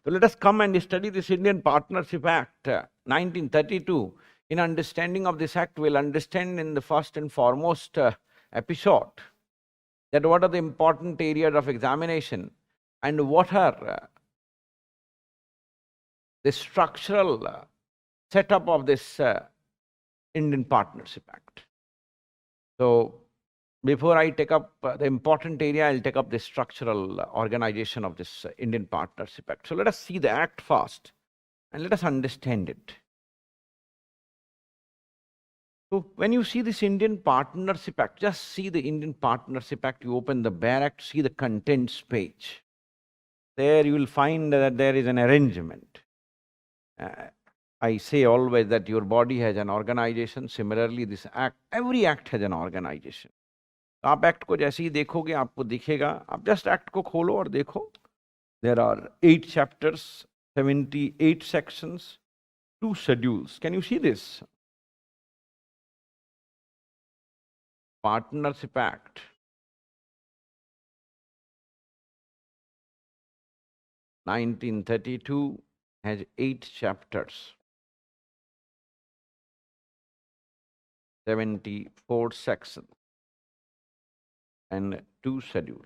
So let us come and study this Indian Partnership Act 1932. In understanding of this act, we'll understand in the first and foremost episode that what are the important areas of examination and what are the structural setup of this Indian Partnership Act. So before I take up the important area, I'll take up the structural organization of this Indian Partnership Act. So let us see the act first and let us understand it. So when you see this Indian Partnership Act, just see the Indian Partnership Act, you open the bare act, see the contents page. There you will find that there is an arrangement. I say always that your body has an organization. Similarly, this act, every act has an organization. आप act को जैसे ही देखोगे आपको दिखेगा, आप just act को खोलो और देखो. There are 8 chapters, 78 sections, 2 schedules. Can you see this? Partnership Act. (1932) has 8 chapters, 74 sections, and 2 schedules.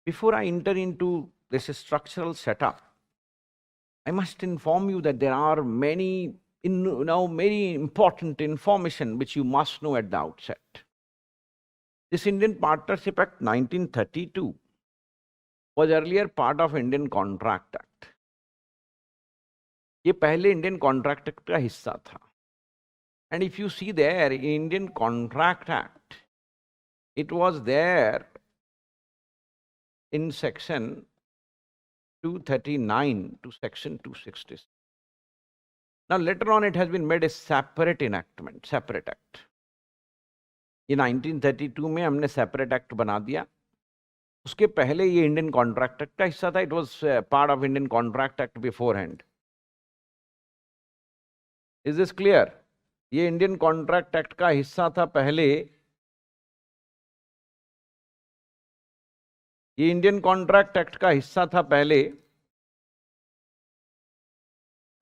Before I enter into this structural setup, I must inform you that there are many important information which you must know at the outset. This Indian Partnership Act 1932 was earlier part of Indian Contract Act. ये पहले Indian Contract Act का हिस्सा था. And if you see there, in Indian Contract Act, it was there in section 239 to section 260. Now later on it has been made a separate enactment, separate act. ये 1932 में हमने separate act बना दिया. उसके पहले ये Indian Contract Act का हिस्सा था. It was part of Indian Contract Act beforehand. Is this clear? ये इंडियन कॉन्ट्रैक्ट एक्ट का हिस्सा था पहले. ये इंडियन कॉन्ट्रैक्ट एक्ट का हिस्सा था पहले.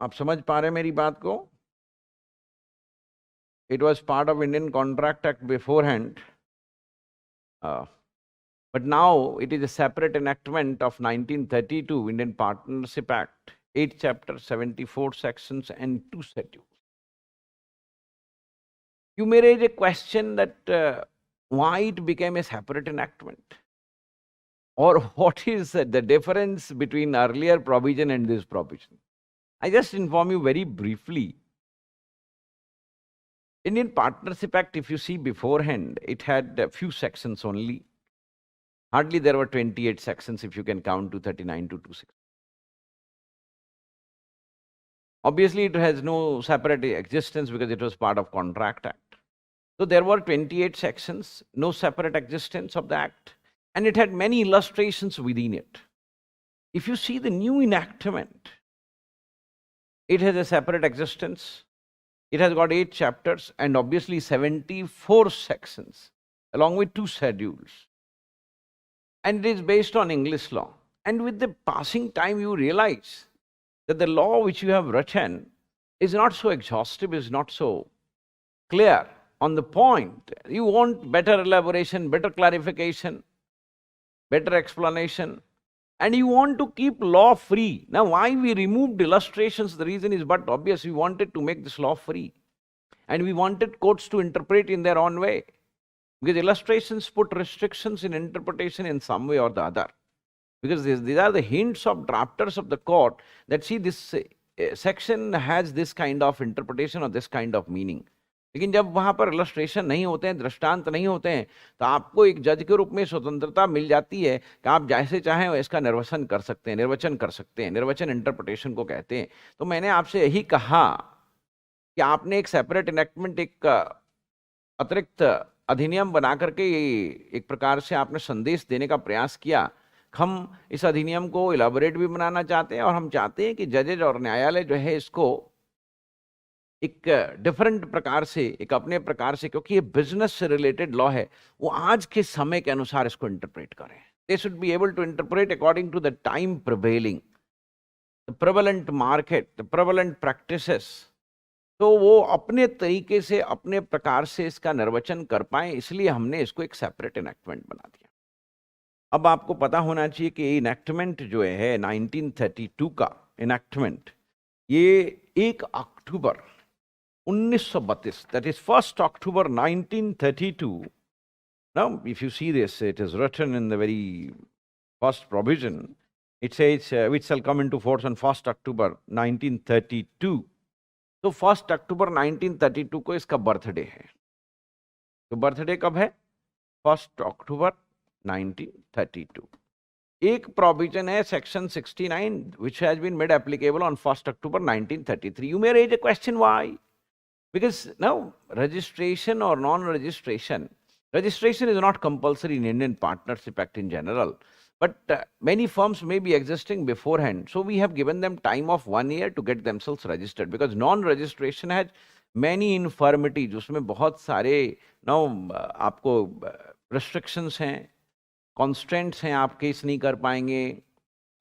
आप समझ पा रहे मेरी बात को? It was part of Indian Contract Act beforehand, but now it is a separate enactment of 1932 Indian Partnership Act, 8 chapters, 74 sections, and 2 schedules. You may raise a question that why it became a separate enactment, or what is the difference between earlier provision and this provision. I just inform you very briefly. Indian Partnership Act, if you see beforehand, it had a few sections only. Hardly there were 28 sections if you can count 239 to 260. Obviously, it has no separate existence because it was part of Contract Act. So there were 28 sections, no separate existence of the act, and it had many illustrations within it. If you see the new enactment, it has a separate existence. It has got 8 chapters and obviously 74 sections along with 2 schedules. And it is based on English law. And with the passing time, you realize that the law which you have written is not so exhaustive, is not so clear on the point. You want better elaboration, better clarification, better explanation, and you want to keep law free. Now, why we removed illustrations, the reason is but obvious. We wanted to make this law free, and we wanted courts to interpret in their own way, because illustrations put restrictions in interpretation in some way or the other. Because these are the hints of drafters of the court that see this section has this kind of interpretation or this kind of meaning. लेकिन जब वहां पर illustration नहीं होते हैं, दृष्टांत नहीं होते हैं, तो आपको एक जज के रूप में स्वतंत्रता मिल जाती है कि आप जैसे चाहें इसका निर्वचन कर सकते हैं, निर्वचन कर सकते हैं. निर्वचन इंटरप्रिटेशन को कहते हैं. तो मैंने आपसे यही कहा कि आपने एक सेपरेट इनेक्टमेंट, एक अतिरिक्त अधिनियम बना करके एक प्रकार से आपने संदेश देने का प्रयास किया. हम इस अधिनियम को इलाबोरेट भी बनाना चाहते हैं और हम चाहते हैं कि जजेज और न्यायालय जो है इसको एक डिफरेंट प्रकार से, एक अपने प्रकार से, क्योंकि ये बिजनेस से रिलेटेड लॉ है, वो आज के समय के अनुसार इसको इंटरप्रेट करें. They should be able to interpret according to the time prevailing, the prevalent market, the prevalent practices. तो वो अपने तरीके से, अपने प्रकार से इसका निर्वचन कर पाए, इसलिए हमने इसको एक सेपरेट इनैक्टमेंट बना दिया. अब आपको पता होना चाहिए कि इनैक्टमेंट जो है 1932 का इनैक्टमेंट, ये 1 अक्टूबर 1932, that is 1st October 1932. Now, if you see this, it is written in the very first provision. It says, which shall come into force on 1st October 1932. तो 1st October 1932 को इसका birthday है. तो birthday कब है? 1st October 1932. एक provision है section 69 which has been made applicable on 1st October 1933. You may raise a question, why? Because now registration or non-registration, registration is not compulsory in Indian Partnership Act in general, but many firms may be existing beforehand. So we have given them time of 1 year to get themselves registered, because non-registration has many infirmities. उसमें बहुत सारे now आपको restrictions हैं, constraints हैं, आप case नहीं कर पाएंगे,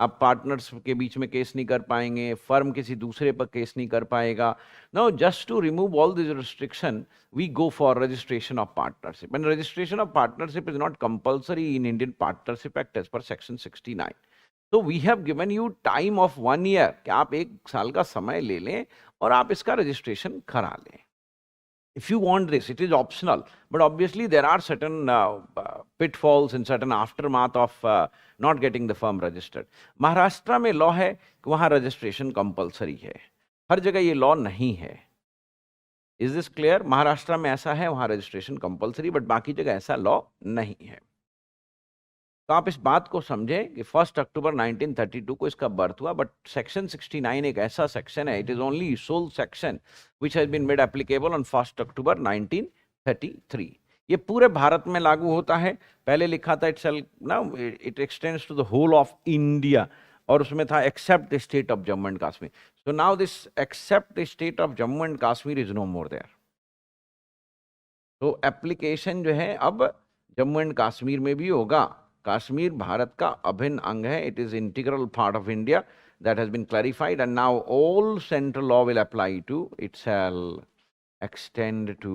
आप पार्टनर्स के बीच में केस नहीं कर पाएंगे, फर्म किसी दूसरे पर केस नहीं कर पाएगा. Now just to remove all this restriction we go for registration of partnership, and registration of partnership is not compulsory in Indian Partnership Act as per section 69. तो we have given you time of 1 year, कि आप 1 साल का समय ले लें और आप इसका रजिस्ट्रेशन करा लें. If you want this, it is optional, but obviously there are certain pitfalls and certain aftermath of not getting the firm registered. Maharashtra में लॉ है कि वहाँ रजिस्ट्रेशन कंपलसरी है, हर जगह ये लॉ नहीं है. Is this clear? महाराष्ट्र में ऐसा है, वहाँ रजिस्ट्रेशन कंपलसरी, बट बाकी जगह ऐसा लॉ नहीं है. तो आप इस बात को समझें कि 1st अक्टूबर 1932 को इसका बर्थ हुआ, बट सेक्शन 69 एक ऐसा सेक्शन है, it is only sole section which has been made applicable on 1st October 1933. ये पूरे भारत में लागू होता है. पहले लिखा था it extends to the whole of India, और उसमें था except the state of Jammu and Kashmir. So now this except the state of Jammu and Kashmir is no more there. तो एप्लीकेशन जो है अब जम्मू एंड कश्मीर में भी होगा. कश्मीर भारत का अभिन्न अंग है. It is integral part of India. That has been clarified, and now all central law will apply to it. Shall extend to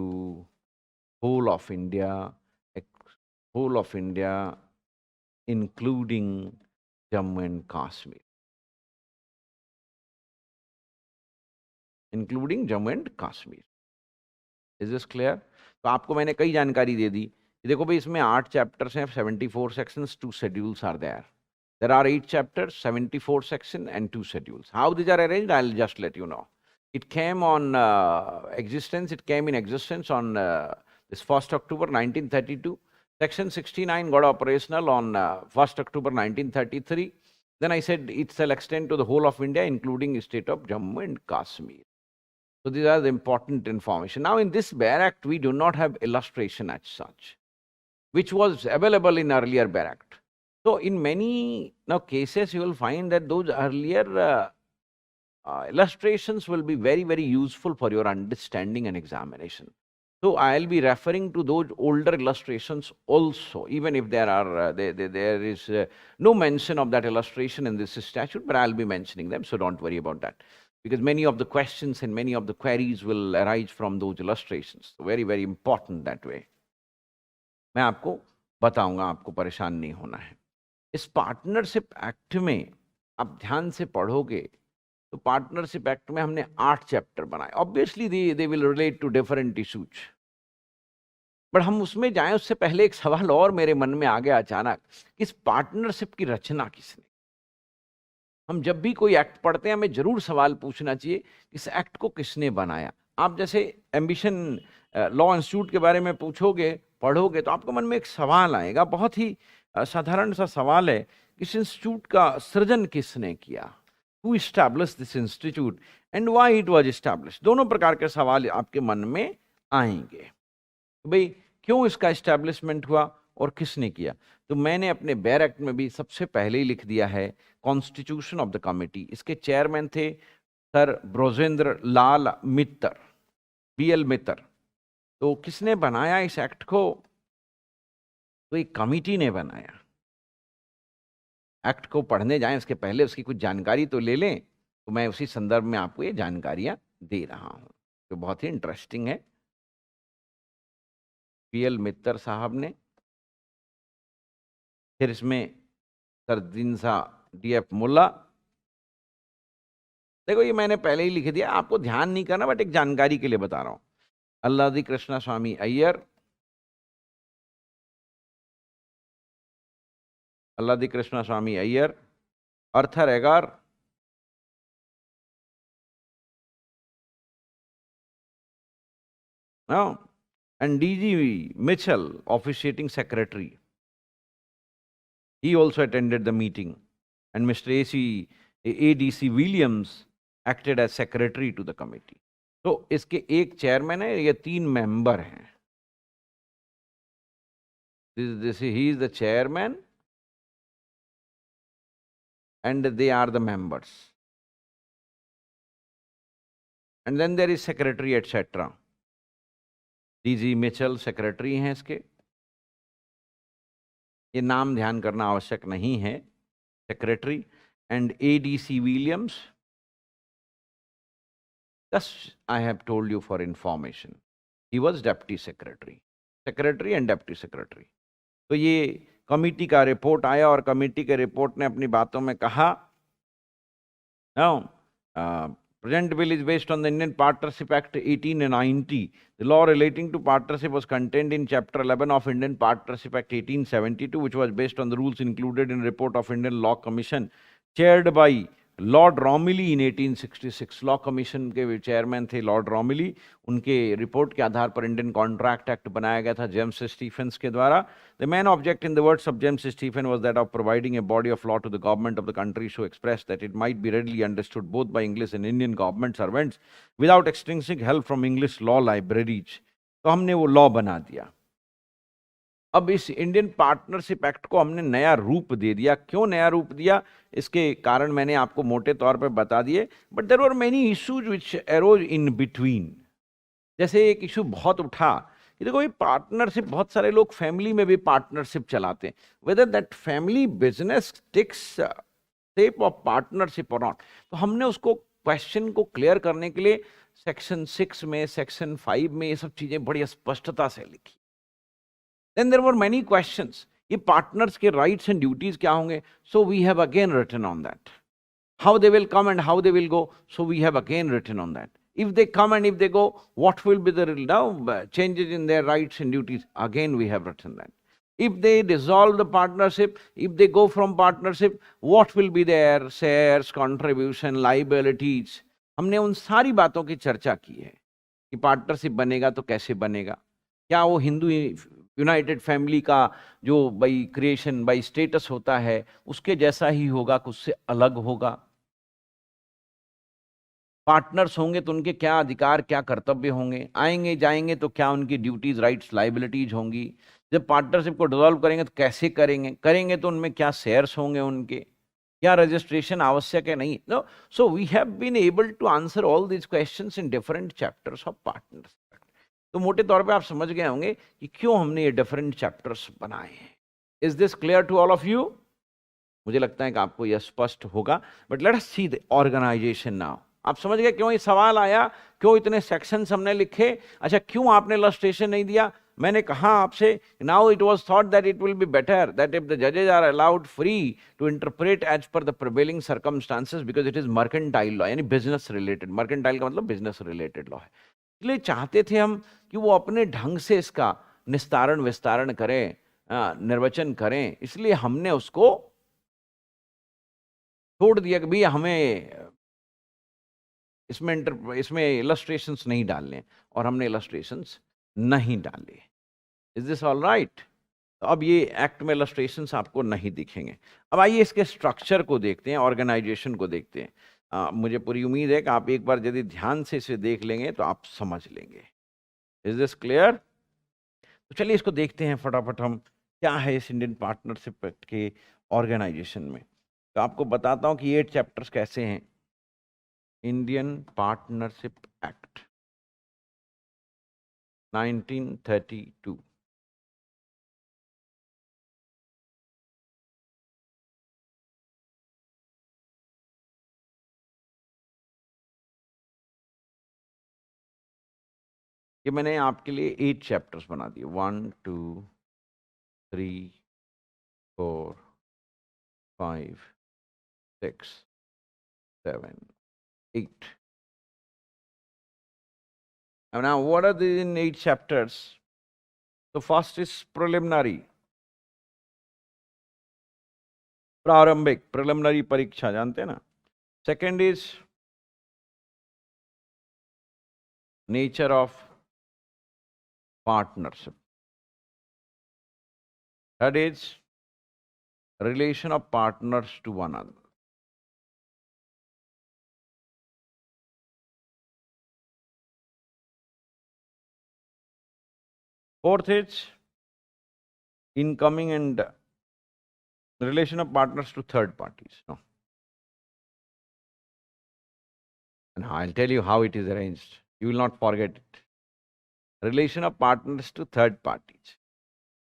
whole of India, including Jammu and Kashmir. Including Jammu and Kashmir. Is this clear? तो आपको मैंने कई जानकारी दे दी. देखो भाई, इसमें 8 chapters हैं, 74 sections, 2 schedules are there. There are 8 chapters, 74 sections, and 2 schedules. How these are arranged, I'll just let you know. It came on existence. It came in existence on this 1st October 1932. Section 69 got operational on 1st October 1933. Then I said it shall extend to the whole of India, including the state of Jammu and Kashmir. So these are the important information. Now in this Bear Act, we do not have illustration as such, which was available in earlier Bear Act. So in many cases, you will find that those earlier illustrations will be very, very useful for your understanding and examination. So I'll be referring to those older illustrations also, even if there are there is no mention of that illustration in this statute, but I'll be mentioning them, so don't worry about that, because many of the questions and many of the queries will arise from those illustrations. So very, very important that way. मैं आपको बताऊंगा, आपको परेशान नहीं होना है. इस partnership act में आप ध्यान से पढ़ोगे तो पार्टनरशिप एक्ट में हमने 8 चैप्टर बनाए. Obviously they will relate to different issues, but हम उसमें जाएं उससे पहले एक सवाल और मेरे मन में आ गया अचानक. इस पार्टनरशिप की रचना किसने? हम जब भी कोई एक्ट पढ़ते हैं हमें जरूर सवाल पूछना चाहिए, इस एक्ट को किसने बनाया. आप जैसे एम्बिशन लॉ इंस्टीट्यूट के बारे में पूछोगे, पढ़ोगे, तो आपको मन में एक सवाल आएगा. बहुत ही साधारण सा सवाल है, इस इंस्टीट्यूट का सृजन किसने किया? Who established this institute and why it was established? दोनों प्रकार के सवाल आपके मन में आएंगे. तो भाई क्यों इसका एस्टैब्लिशमेंट हुआ और किसने किया? तो मैंने अपने बेयर एक्ट में भी सबसे पहले ही लिख दिया है कॉन्स्टिट्यूशन ऑफ द कमिटी. इसके चेयरमैन थे सर ब्रोजेंद्र लाल मित्तर. पीएल मित्तर। तो किसने बनाया इस एक्ट को? तो एक कमिटी ने बनाया। एक्ट को पढ़ने जाएं इसके पहले उसकी कुछ जानकारी तो ले लें, तो मैं उसी संदर्भ में आपको ये जानकारियां दे रहा हूं, जो बहुत ही इंटरेस्टिंग है। पीएल मित्तर साहब ने, फिर इसमें सरदिनसा डीएफ मुल्ला। देखो ये मैंने पहले ही लिख दिया, आपको ध्यान नहीं करना, बट एक जानकारी के लिए बता रहा हूं। अल्लादी कृष्णा स्वामी अय्यर, अल्लादी कृष्णा स्वामी अय्यर, अर्थर एगार, and DG Mitchell, officiating secretary. He also attended the meeting, and Mr. ADC Williams acted as secretary to the committee. तो इसके एक चेयरमैन है, ये 3 मेंबर हैं. He is the chairman and they are the members. And then there is secretary etc. DG Mitchell secretary हैं इसके. ये नाम ध्यान करना आवश्यक नहीं है. Secretary and ADC Williams. Just I have told you for information. He was deputy secretary. Secretary and deputy secretary. तो ये कमिटी का रिपोर्ट आया और कमिटी के रिपोर्ट ने अपनी बातों में कहा, present bill is based on the Indian Partnership Act 1890. The law relating to partnership was contained in Chapter 11 of Indian Partnership Act 1872, which was based on the rules included in report of Indian Law Commission, chaired by Lord Romilly in 1866. Law commission के chairman थे Lord Romilly. उनके report के आधार पर Indian contract act बनाया गया था James Stephens के द्वारा. The main object in the words of James Stephen was that of providing a body of law to the government of the country so express that it might be readily understood both by English and Indian government servants without extensive help from English law libraries. तो हमने वो law बना दिया. अब इस Indian Partnership act को हमने नया रूप दे दिया. क्यों नया रूप दिया, इसके कारण मैंने आपको मोटे तौर पर बता दिए. But there were many issues which arose in between. जैसे एक इशू बहुत उठा कि देखो ये पार्टनरशिप, बहुत सारे लोग फैमिली में भी पार्टनरशिप चलाते हैं, whether that family business takes shape of partnership और नॉट. तो हमने उसको क्वेश्चन को क्लियर करने के लिए सेक्शन 6 में, सेक्शन 5 में ये सब चीजें बड़ी स्पष्टता से लिखी. Then there were many questions. ये partners के rights and duties क्या होंगे? So we have again written on that. How they will come and how they will go. So we have again written on that. If they come and if they go, what will be the changes in their rights and duties? Again we have written that. If they dissolve the partnership, if they go from partnership, what will be their shares, contribution, liabilities? हमने उन सारी बातों की चर्चा की है कि partnership बनेगा तो कैसे बनेगा. क्या वो हिंदू यूनाइटेड फैमिली का जो बाई क्रिएशन बाई स्टेटस होता है उसके जैसा ही होगा, कुछ से अलग होगा. पार्टनर्स होंगे तो उनके क्या अधिकार, क्या कर्तव्य होंगे, आएंगे जाएंगे तो क्या उनकी ड्यूटीज, राइट्स, लाइबिलिटीज होंगी. जब पार्टनरशिप को डिसॉल्व करेंगे तो कैसे करेंगे तो उनमें क्या शेयर्स होंगे, उनके क्या रजिस्ट्रेशन आवश्यक है, नहीं. No, so we have been able to answer all these questions in different chapters of partners. तो मोटे तौर पे आप समझ गए होंगे कि क्यों हमने ये डिफरेंट चैप्टर्स बनाए हैं. Is this clear to all of you? मुझे लगता है कि आपको यह स्पष्ट होगा. But let us see the organisation now. आप समझ गए क्यों ये सवाल आया, क्यों इतने सेक्शंस हमने लिखे. अच्छा, क्यों आपने इलस्ट्रेशन नहीं दिया? मैंने कहा आपसे, now it was thought that it will be better that if the जजेस are allowed free to interpret as per the prevailing circumstances, because it is mercantile law, यानी बिजनेस रिलेटेड. मर्केंटाइल का मतलब business related law है. इसलिए चाहते थे हम कि वो अपने ढंग से इसका निस्तारण विस्तारण करें, निर्वचन करें. इसलिए हमने उसको छोड़ दिया कि भैया हमें इसमें इलस्ट्रेशंस नहीं डालने, और हमने इलस्ट्रेशंस नहीं डाले. Is this all right? तो अब ये एक्ट में इलस्ट्रेशंस आपको नहीं दिखेंगे. अब आइए इसके स्ट्रक्चर को देखते हैं, ऑर्गेनाइजेशन को देखते हैं. मुझे पूरी उम्मीद है कि आप एक बार यदि ध्यान से इसे देख लेंगे तो आप समझ लेंगे. Is this clear? तो चलिए इसको देखते हैं फटाफट हम, क्या है इस इंडियन पार्टनरशिप एक्ट के ऑर्गेनाइजेशन में. तो आपको बताता हूं कि 8 चैप्टर्स कैसे हैं. Indian Partnership act 1932. ये मैंने आपके लिए 8 चैप्टर्स बना दिए, 1 2 3 4 5 6 7 8. And now what are the in 8 chapters? The first is preliminary, प्रारंभिक, preliminary परीक्षा, जानते हैं ना. Second is nature of partnership. Third is relation of partners to one another. Fourth is incoming and relation of partners to third parties. No. And I'll tell you how it is arranged. You will not forget it. Relation of partners to third parties.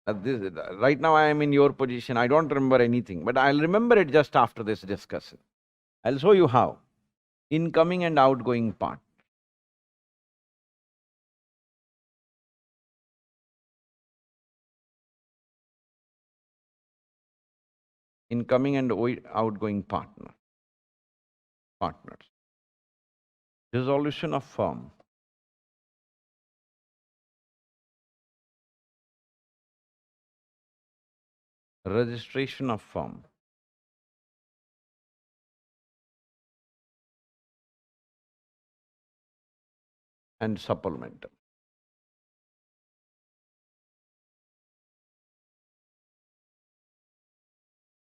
Right now I am in your position. I don't remember anything, but I'll remember it just after this discussion. I'll show you how. Incoming and outgoing part. Incoming and outgoing partners. Dissolution of firm. Registration of firm. And supplemental.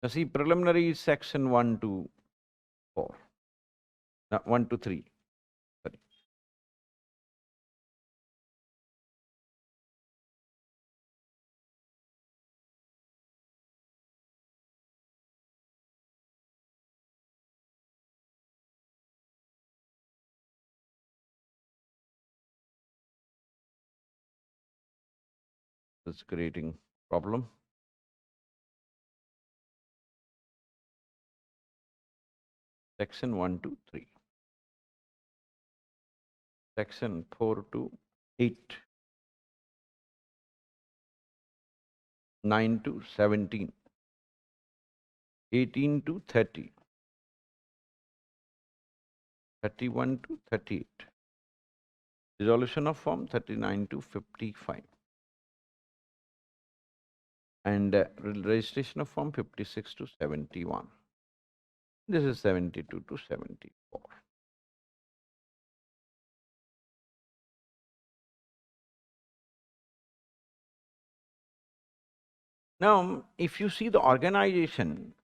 Now see, preliminary is section 1 to 4. No, 1 to 3. Sorry. It's creating problem. Section 1 to 3. Section 4 to 8. 9 to 17. 18 to 30. 31 to 38. Dissolution of firm 39 to 55. And registration of firm 56 to 71. This is 72 to 74. Now, if you see the organization,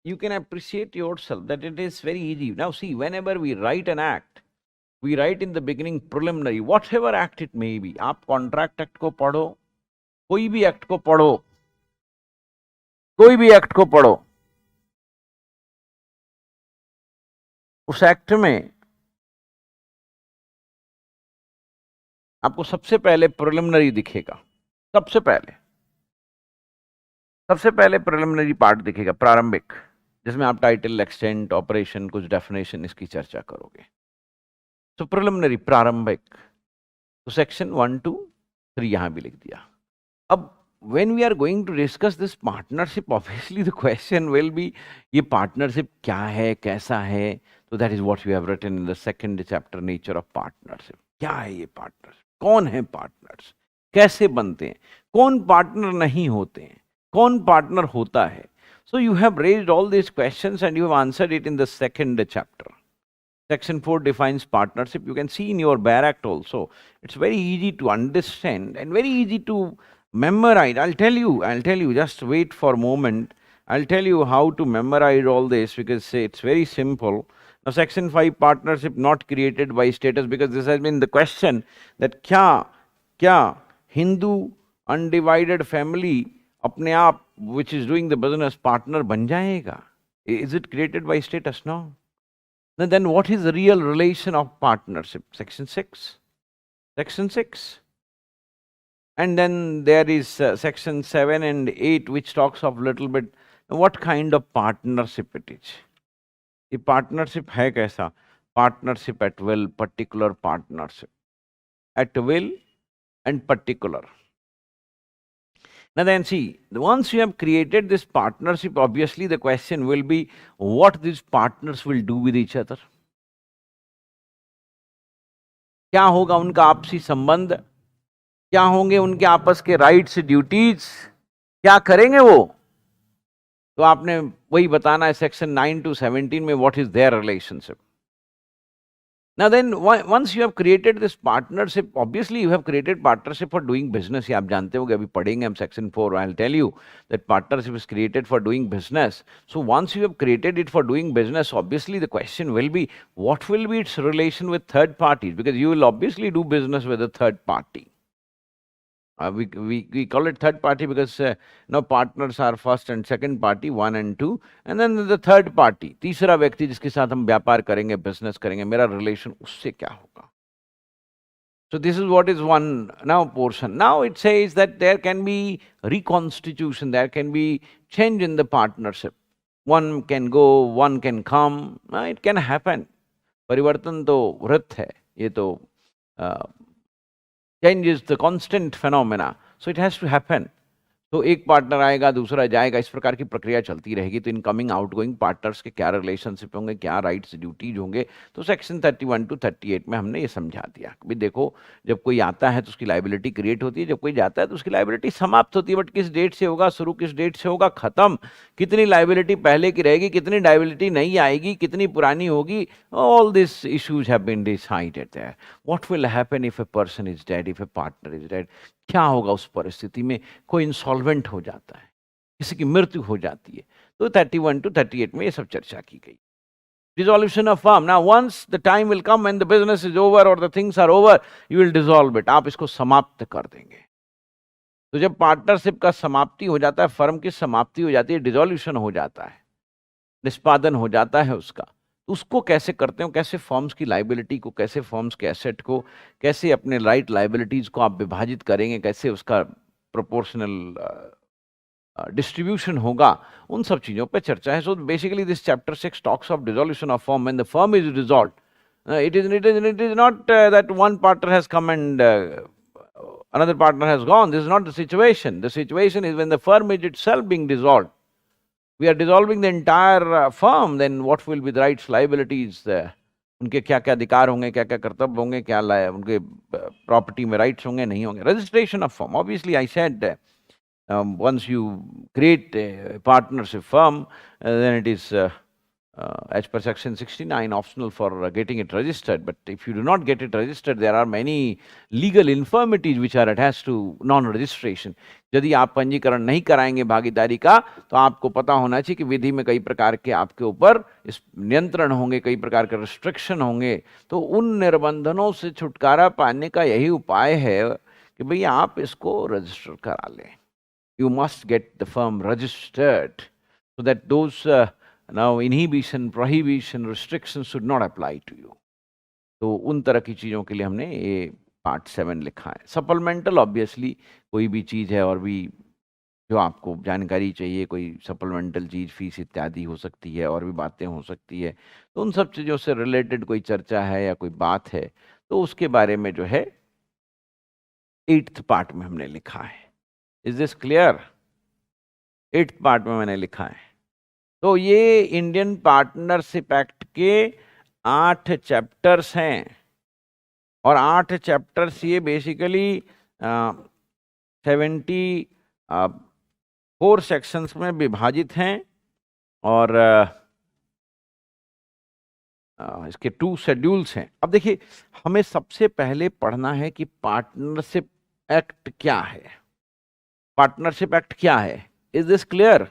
you can appreciate yourself that it is very easy. Now see, whenever we write an act, we write in the beginning preliminary, whatever act it may be. आप contract act को पढ़ो, कोई भी act को पढ़ो, कोई भी act को पढ़ो, उस act में आपको सबसे पहले preliminary दिखेगा. सबसे पहले preliminary part दिखेगा, प्रारंभिक, जिसमें आप टाइटल, एक्सटेंट, ऑपरेशन, कुछ डेफिनेशन इसकी चर्चा करोगे. So preliminary, प्रारंभिक. तो section 1 to 3 यहाँ भी लिख दिया. अब when we are going to discuss this partnership, obviously the question will be, ये partnership क्या है, कैसा है? So that is what we have written in the second chapter, nature of partnership. क्या है ये partnership? कौन है partners? कैसे बनते हैं? कौन partner नहीं होते हैं? कौन partner होता है? So you have raised all these questions and you have answered it in the second chapter. Section 4 defines partnership. You can see in your Bear Act also. It's very easy to understand and very easy to memorize. I'll tell you, just wait for a moment. I'll tell you how to memorize all this because it's very simple. Now, Section 5 partnership not created by status, because this has been the question that क्या Hindu undivided family अपने आप which is doing the business partner बन जाएगा? Is it created by status? No. Then what is the real relation of partnership? Section 6. Section 6. And then there is section 7 and 8 which talks of little bit what kind of partnership it is. ये partnership है कैसा? Partnership at will, particular partnership. At will and particular. Now then see, once you have created this partnership, obviously the question will be what these partners will do with each other. क्या होगा उनका आपसी संबंध, क्या होंगे उनके आपस के राइट्स ड्यूटीज, क्या करेंगे वो, तो आपने वही बताना है सेक्शन 9 to 17 में what is their relationship. Now then, once you have created this partnership, obviously you have created partnership for doing business. ये आप जानते होंगे, अभी पढ़ेंगे हम section 4. I'll tell you that partnership is created for doing business. So once you have created it for doing business, obviously the question will be, what will be its relation with third parties? Because you will obviously do business with a third party. We call it third party because now partners are first and second party, 1 and 2, and then the third party, तीसरा व्यक्ति जिसके साथ हम व्यापार करेंगे, business करेंगे, मेरा relation उससे क्या होगा. So this is what is one now portion. Now it says that there can be reconstitution, there can be change in the partnership. One can go, one can come, it can happen. परिवर्तन तो वृत्त है, ये तो change is the constant phenomena, so it has to happen. तो एक partner आएगा, दूसरा जाएगा, इस प्रकार की प्रक्रिया चलती रहेगी. तो इनकमिंग आउटगोइंग पार्टनर्स के क्या रिलेशनशिप होंगे, क्या राइट्स ड्यूटीज होंगे, तो सेक्शन 31 to 38 में हमने ये समझा दिया. भी देखो, जब कोई आता है तो उसकी लाइबिलिटी क्रिएट होती है, जब कोई जाता है तो उसकी लाइबिलिटी समाप्त होती है. बट किस डेट से होगा शुरू, किस डेट से होगा खत्म, कितनी लाइबिलिटी पहले की रहेगी, कितनी लाइबिलिटी नहीं आएगी, कितनी पुरानी होगी, all this issues have been decided there. What will happen if a person is dead, if a partner is dead, क्या होगा उस परिस्थिति में. कोई इंसॉल्वेंट हो जाता है, किसी की मृत्यु हो जाती है, तो 31 to 38 में ये सब चर्चा की गई. Dissolution of firm. Now once the time will come when the business is over or the things are over, you will dissolve it. आप इसको समाप्त कर देंगे. तो जब पार्टनरशिप का समाप्ति हो जाता है, फर्म की समाप्ति हो जाती है, डिसोल्यूशन हो जाता है, निष्पादन हो जाता है उसका, उसको कैसे करते हो, कैसे फॉर्म्स की लाइबिलिटी को, कैसे फॉर्म्स के एसेट को, कैसे अपने राइट लाइबिलिटीज को आप विभाजित करेंगे, कैसे उसका प्रोपोर्शनल डिस्ट्रीब्यूशन होगा, उन सब चीजों पे चर्चा है. So basically this chapter 6 talks of dissolution of firm when the firm is dissolved. It is not that one partner has come and another partner has gone. This is not the situation. The situation is when the firm is itself being dissolved. We are dissolving the entire firm, then what will be the rights, liabilities, उनके क्या क्या अधिकार होंगे, क्या क्या कर्तव्य होंगे, क्या उनके प्रॉपर्टी में राइट्स होंगे, नहीं होंगे. Registration of firm, obviously I said once you create a partnership firm, then it is as per section 69 optional for getting it registered. But if you do not get it registered, there are many legal infirmities which are attached to non-registration. यदि आप पंजीकरण नहीं कराएंगे भागीदारी का, तो आपको पता होना चाहिए कि विधि में कई प्रकार के आपके ऊपर इस नियंत्रण होंगे, कई प्रकार के रिस्ट्रिक्शन होंगे. तो उन निर्बंधनों से छुटकारा पाने का यही उपाय है कि भाई आप इसको रजिस्टर करा लें. You must get the firm registered so that those now inhibition, prohibition, restrictions should not apply to you. तो उन तरह की चीज़ों के लिए हमने ये पार्ट 7 लिखा है. सप्लीमेंटल ऑब्वियसली कोई भी चीज़ है और भी जो आपको जानकारी चाहिए, कोई सप्लीमेंटल चीज़, फीस इत्यादि हो सकती है, और भी बातें हो सकती है. तो उन सब चीज़ों से रिलेटेड कोई चर्चा है या कोई बात है, तो उसके बारे में जो है 8th पार्ट में हमने लिखा है. Is this clear? 8th part में मैंने लिखा है. तो ये इंडियन पार्टनरशिप एक्ट के 8 चैप्टर्स हैं, और 8 चैप्टर्स ये बेसिकली 74 सेक्शंस में विभाजित हैं, और इसके 2 शेड्यूल्स हैं. अब देखिए, हमें सबसे पहले पढ़ना है कि पार्टनरशिप एक्ट क्या है. पार्टनरशिप एक्ट क्या है? Is this clear?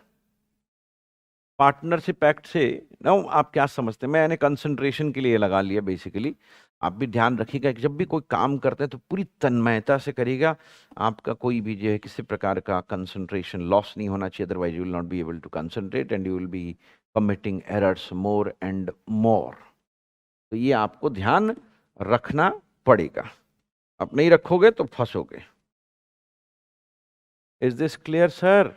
Partnership act से ना आप क्या समझते हैं? मैंने कंसंट्रेशन के लिए लगा लिया बेसिकली. आप भी ध्यान रखिएगा कि जब भी कोई काम करते हैं तो पूरी तन्मयता से करिएगा. आपका कोई भी जो है किसी प्रकार का कंसंट्रेशन लॉस नहीं होना चाहिए, otherwise you will not be able to concentrate and you will be committing errors more and more. तो ये आपको ध्यान रखना पड़ेगा. आप नहीं रखोगे तो फंसोगे. Is this clear, sir?